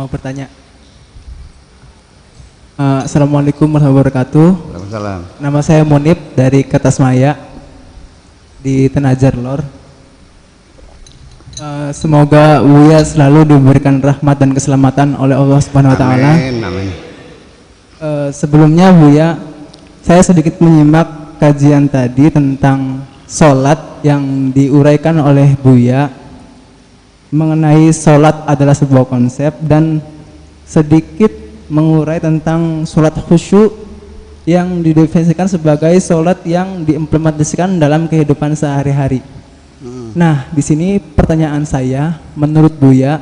mau bertanya. Assalamualaikum warahmatullahi wabarakatuh. Waalaikumsalam. Nama saya Munib dari Kertasmaya di Tenajar Lor. Semoga Buya selalu diberikan rahmat dan keselamatan oleh Allah Subhanahu wa taala. Amin, amin. Sebelumnya Buya, saya sedikit menyimak kajian tadi tentang sholat yang diuraikan oleh Buya mengenai sholat adalah sebuah konsep dan sedikit mengurai tentang sholat khusyuk yang didefinisikan sebagai sholat yang diimplementasikan dalam kehidupan sehari-hari. Nah, di sini pertanyaan saya, menurut Buya,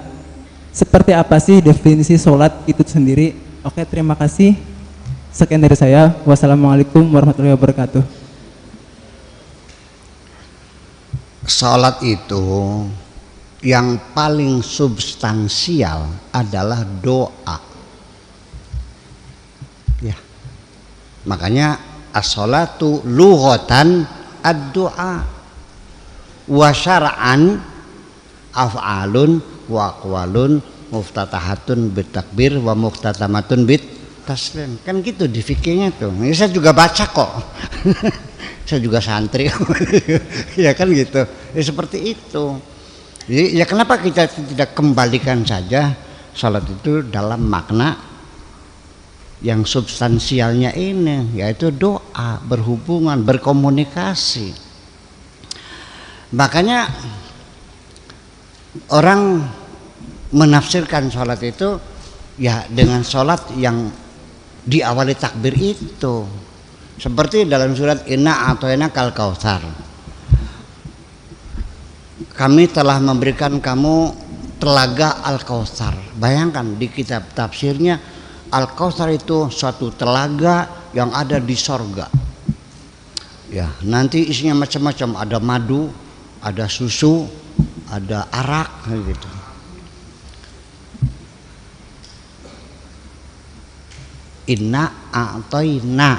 seperti apa sih definisi sholat itu sendiri? Oke, terima kasih. Sekian dari saya. Wassalamualaikum warahmatullahi wabarakatuh. Sholat itu yang paling substansial adalah doa. Ya, makanya as-sholatu lughatan ad-du'a. Wa syar'an af'alun wa aqwalun muftatahatun bitakbir wa muftatamatun bit taslim. Kan gitu di fikihnya tuh. Ini saya juga baca kok. Saya juga santri. Ya kan gitu. Ya seperti itu. Jadi ya kenapa kita tidak kembalikan saja salat itu dalam makna yang substansialnya ini, yaitu doa, berhubungan, berkomunikasi. Makanya orang menafsirkan sholat itu ya dengan sholat yang diawali takbir itu, seperti dalam surat Inna a'thainakal kautsar, kami telah memberikan kamu telaga Al-Kautsar. Bayangkan di kitab tafsirnya Al-Kautsar itu suatu telaga yang ada di sorga. Ya, nanti isinya macam-macam, ada madu, ada susu, ada arak gitu. Inna a'tayna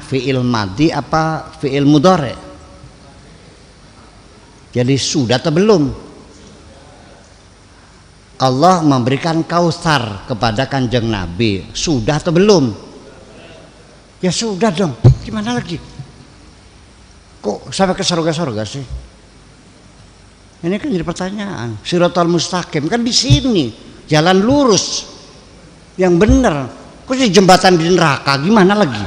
fi'il madhi apa fi'il mudhari? Jadi sudah atau belum? Allah memberikan Kautsar kepada Kanjeng Nabi, sudah atau belum? Ya sudah dong, gimana lagi? Kok sampai ke surga-surga sih? Ini kan jadi pertanyaan. Shiratal mustaqim kan di sini, jalan lurus yang benar. Kok jadi jembatan di neraka? Gimana lagi?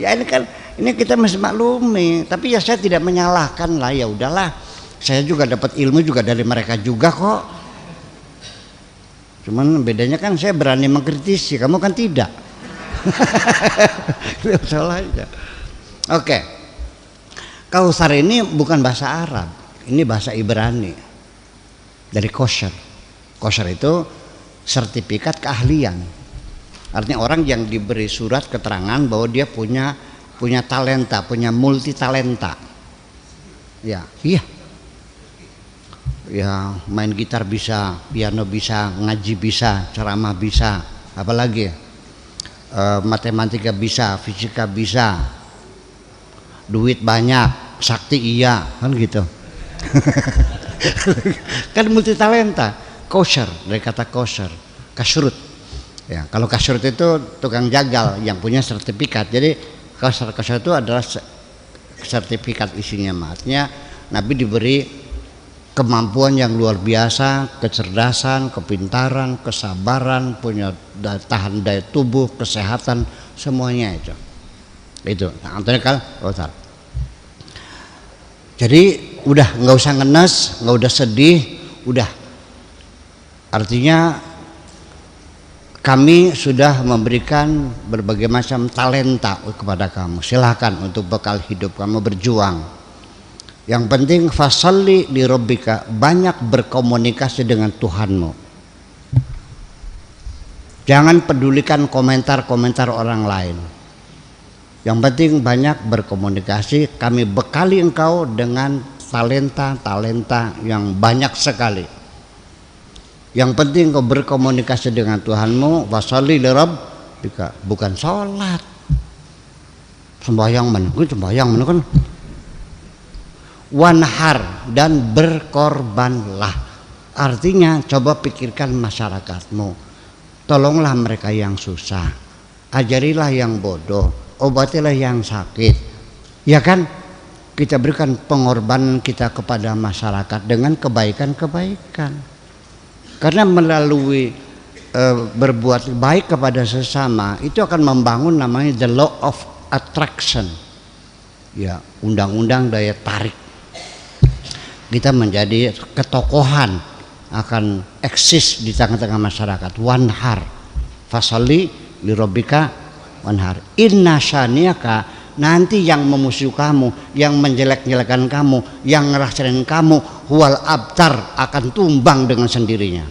Ya ini kan, ini kita masih maklumi. Tapi ya saya tidak menyalahkan lah. Ya udahlah, saya juga dapat ilmu juga dari mereka juga kok. Cuman bedanya kan saya berani mengkritisi, kamu kan tidak. Salah aja. Oke. Kautsar ini bukan bahasa Arab, ini bahasa Ibrani. Dari kosher. Kosher itu sertifikat keahlian. Artinya orang yang diberi surat keterangan bahwa dia punya talenta, punya multi talenta. Ya, iya. Ya, main gitar bisa, piano bisa, ngaji bisa, ceramah bisa, apalagi matematika bisa, fisika bisa, duit banyak, sakti iya, kan gitu. Kan multi talenta. Kosher, dari kata kosher, kashrut. Ya, kalau kashrut itu tukang jagal yang punya sertifikat. Jadi kosher itu adalah sertifikat isinya. Artinya Nabi diberi kemampuan yang luar biasa, kecerdasan, kepintaran, kesabaran, punya tahan daya tubuh, kesehatan, semuanya itu. Itu, antaranya Kautsar. Jadi udah nggak usah ngenes, nggak udah sedih, udah. Artinya kami sudah memberikan berbagai macam talenta kepada kamu. Silahkan untuk bekal hidup kamu berjuang. Yang penting fasalli li rabbika, banyak berkomunikasi dengan Tuhanmu. Jangan pedulikan komentar-komentar orang lain. Yang penting banyak berkomunikasi. Kami bekali engkau dengan talenta-talenta yang banyak sekali. Yang penting kau berkomunikasi dengan Tuhanmu. Fasalli li rabbika, bukan sholat. Sembahyang mana? Gue sembahyang mana kan? wanhar, dan berkorbanlah. Artinya coba pikirkan masyarakatmu, tolonglah mereka yang susah, ajarilah yang bodoh, obatilah yang sakit, ya kan? Kita berikan pengorbanan kita kepada masyarakat dengan kebaikan-kebaikan, karena melalui berbuat baik kepada sesama itu akan membangun namanya the law of attraction, ya, undang-undang daya tarik. Kita menjadi ketokohan, akan eksis di tengah-tengah masyarakat. Wanhar fasali lirobika wanhar, inna syaniaka, nanti yang memusuhi kamu, yang menjelek-jelekan kamu, yang ngerasain kamu, huwal abtar, akan tumbang dengan sendirinya.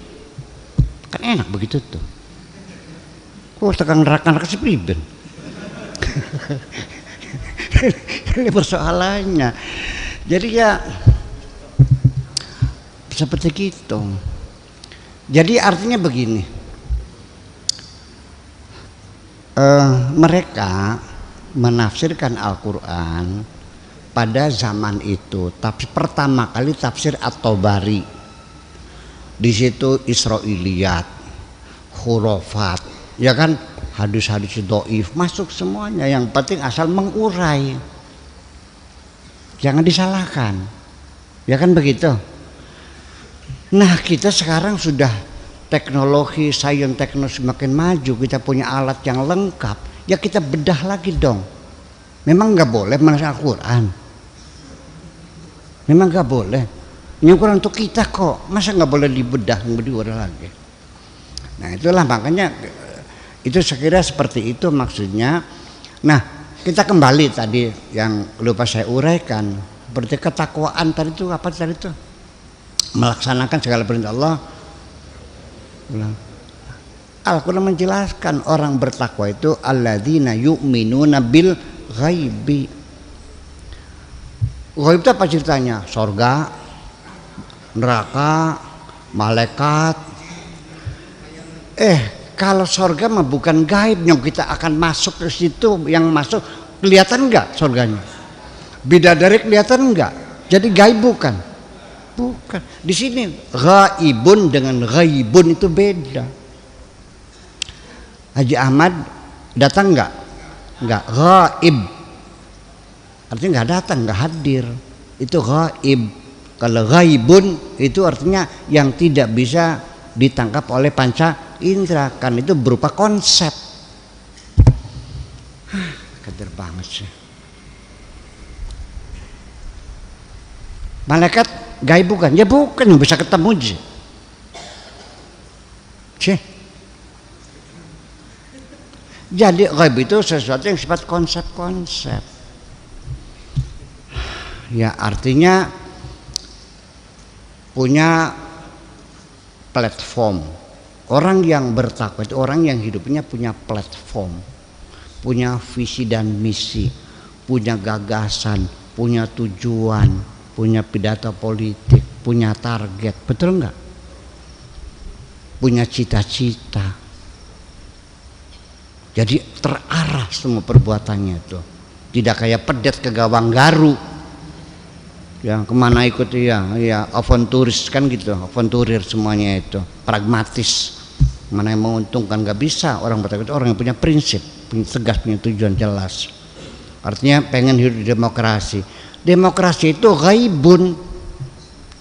Kan enak begitu tuh. Kok tekan neraka sepriben. Ini persoalannya. Jadi ya seperti gitu. Jadi artinya begini, mereka menafsirkan Al-Quran pada zaman itu. Tapi pertama kali tafsir At-Tabari, di situ Israiliyat, khurafat, ya kan, hadis-hadis dhaif masuk semuanya. Yang penting asal mengurai, jangan disalahkan, ya kan begitu. Nah, kita sekarang sudah teknologi, sains teknologi semakin maju, kita punya alat yang lengkap, ya kita bedah lagi dong. Memang nggak boleh menafsir Al-Quran, memang nggak boleh. Ini Al-Quran untuk kita kok, masa nggak boleh dibedah lagi. Nah, itulah makanya itu sekira seperti itu maksudnya. Nah, kita kembali tadi yang lupa saya uraikan, seperti ketakwaan tadi itu apa tadi itu? Melaksanakan segala perintah Allah. Al-Quran menjelaskan orang bertakwa itu alladzina yu'minuna bil ghaibi. Ghaib itu apa ceritanya? Sorga, neraka, malaikat. Kalau sorga mah bukan gaib, yang kita akan masuk ke situ, yang masuk kelihatan enggak sorganya? Bidadari kelihatan enggak? Jadi gaib bukan? Bukan. Di sini ghaibun dengan ghaibun itu beda. Haji Ahmad datang enggak? Enggak. Ghaib artinya enggak datang, enggak hadir. Itu ghaib. Kalau ghaibun itu artinya yang tidak bisa ditangkap oleh panca indera, kan itu berupa konsep. Keder banget sih. Malaikat gaib bukan? Ya bukan, bisa ketemu aja. Jadi gaib itu sesuatu yang sifat konsep-konsep. Ya artinya punya platform. Orang yang bertakwa itu orang yang hidupnya punya platform, punya visi dan misi, punya gagasan, punya tujuan, punya pidato politik, punya target, betul enggak? Punya cita-cita. Jadi terarah semua perbuatannya itu. Tidak kayak pedet ke gawang garu. Yang kemana ikut ya avanturis kan gitu, avanturir semuanya itu, pragmatis. Mana yang menguntungkan, nggak bisa. Orang bertakwa itu orang yang punya prinsip, punya tegas, punya tujuan jelas. Artinya pengen hidup di demokrasi. Demokrasi itu ghaibun,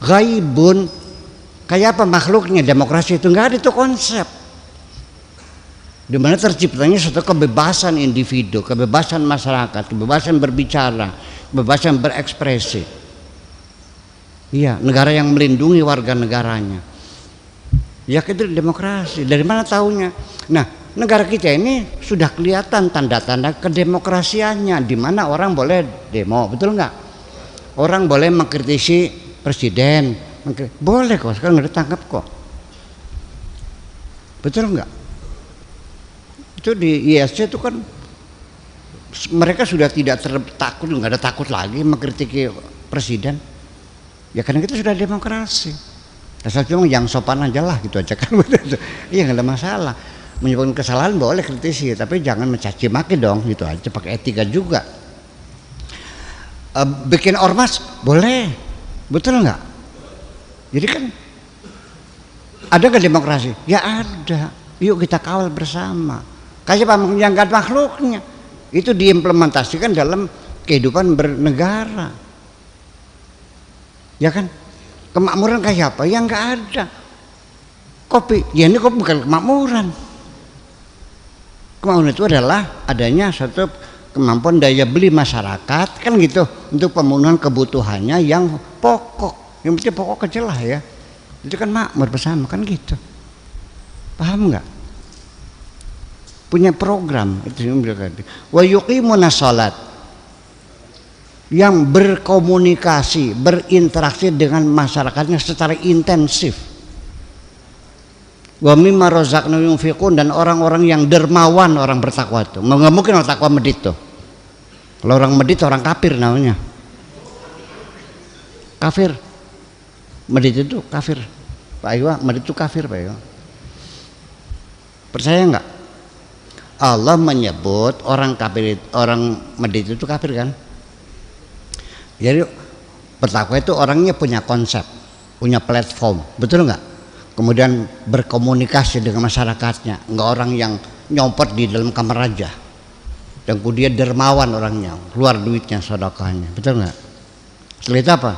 ghaibun. Kayak apa makhluknya demokrasi itu? Nggak ada itu konsep. Di mana terciptanya suatu kebebasan individu, kebebasan masyarakat, kebebasan berbicara, kebebasan berekspresi. Iya, negara yang melindungi warga negaranya. Ya itu demokrasi. Dari mana taunya? Nah, negara kita ini sudah kelihatan tanda-tanda kedemokrasiannya, di mana orang boleh demo, betul nggak? Orang boleh mengkritisi presiden, boleh kok, sekarang nggak ditangkap kok, betul nggak? Itu di ISC itu kan mereka sudah tidak takut, nggak ada takut lagi mengkritiki presiden, ya karena kita sudah demokrasi. Asal cuma yang sopan aja lah gitu aja kan. Iya nggak ada masalah. Menyebabkan kesalahan boleh kritisi, tapi jangan mencaci maki dong gitu aja, pakai etika juga. bikin ormas boleh, betul nggak? Jadi kan ada nggak demokrasi? Ya ada. Yuk kita kawal bersama. Kasih pemanggilan makhluknya itu diimplementasikan dalam kehidupan bernegara. Ya kan? Kemakmuran kayak apa? Ya nggak ada. Kopi, ya ini kopi bukan kemakmuran. Kemakmuran itu adalah adanya satu kemampuan daya beli masyarakat, kan gitu, untuk pemenuhan kebutuhannya yang pokok. Yang penting pokok kecil lah ya. Itu kan makmur bersama, kan gitu. Paham nggak? Punya program itu yang berarti. Wa yuqimuna shalat, yang berkomunikasi, berinteraksi dengan masyarakatnya secara intensif. Wa mimma razaqnahum yunfiqun, dan orang-orang yang dermawan, orang bertakwa itu. Nggak mungkin orang takwa medit tuh. Kalau orang medit orang kafir namanya. Kafir. Medit itu kafir. Pak Iwa, medit itu kafir Pak Iwa. Percaya nggak? Allah menyebut orang kafir, orang medit itu kafir kan? Jadi bertakwa itu orangnya punya konsep, punya platform, betul nggak? Kemudian berkomunikasi dengan masyarakatnya, nggak orang yang nyompot di dalam kamar aja. Dan kemudian dermawan orangnya, keluar duitnya, sedekahnya, betul nggak? Setelah itu apa?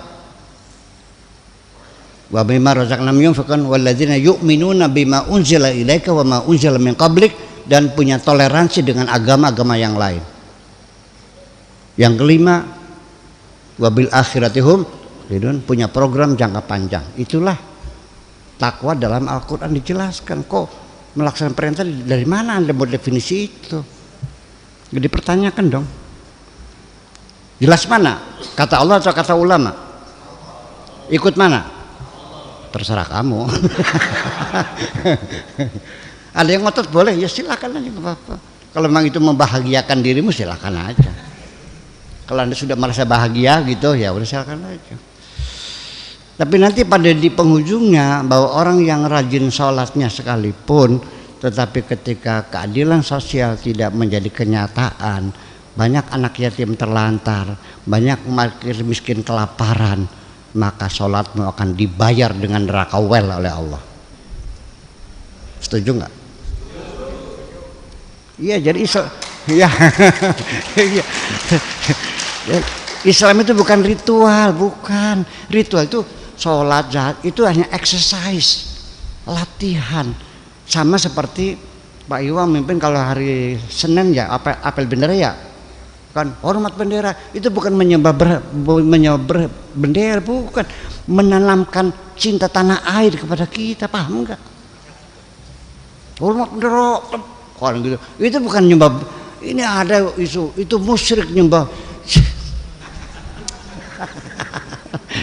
Wa mimma razaqnahum yunfiqun walladzina yu'minuna bima unzila ilaika wa ma unzila min qablik, dan punya toleransi dengan agama-agama yang lain. Yang kelima, wabil akhiratihum, punya program jangka panjang. Itulah takwa dalam Al-Quran dijelaskan. Kok melaksanakan perintah dari mana Anda mau definisi itu? Jadi pertanyakan dong. Jelas mana? Kata Allah atau kata ulama? Ikut mana? Terserah kamu. Ada yang ngotot boleh, ya silakan aja, nggak apa-apa. Kalau memang itu membahagiakan dirimu silakan aja. Kalau Anda sudah merasa bahagia gitu, ya udah silakan aja. Tapi nanti pada di penghujungnya, bahwa orang yang rajin sholatnya sekalipun, tetapi ketika keadilan sosial tidak menjadi kenyataan, banyak anak yatim terlantar, banyak fakir miskin kelaparan, maka sholatmu akan dibayar dengan neraka well oleh Allah. Setuju nggak? Iya, jadi ya, Islam itu bukan ritual, bukan. Ritual itu sholat, zakat, itu hanya exercise, latihan. Sama seperti Pak Iwa memimpin kalau hari Senin ya, apel bendera ya, kan hormat bendera. Itu bukan menyembah bendera, bukan, menanamkan cinta tanah air kepada kita, paham enggak? Hormat bendera, orang gitu. Itu bukan nyembah. Ini ada isu, itu musyrik nyembah.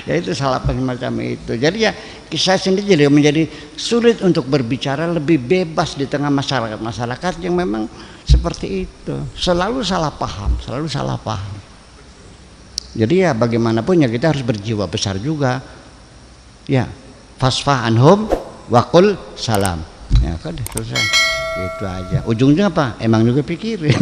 Ya itu salah semacam itu. Jadi ya kisah sendiri jadi menjadi sulit untuk berbicara lebih bebas di tengah masyarakat yang memang seperti itu. Selalu salah paham. Jadi ya bagaimanapun ya kita harus berjiwa besar juga. Ya, fasfah anhum waqul salam. Ya kan selesai. Itu aja. Ujungnya apa? Emang juga pikirin.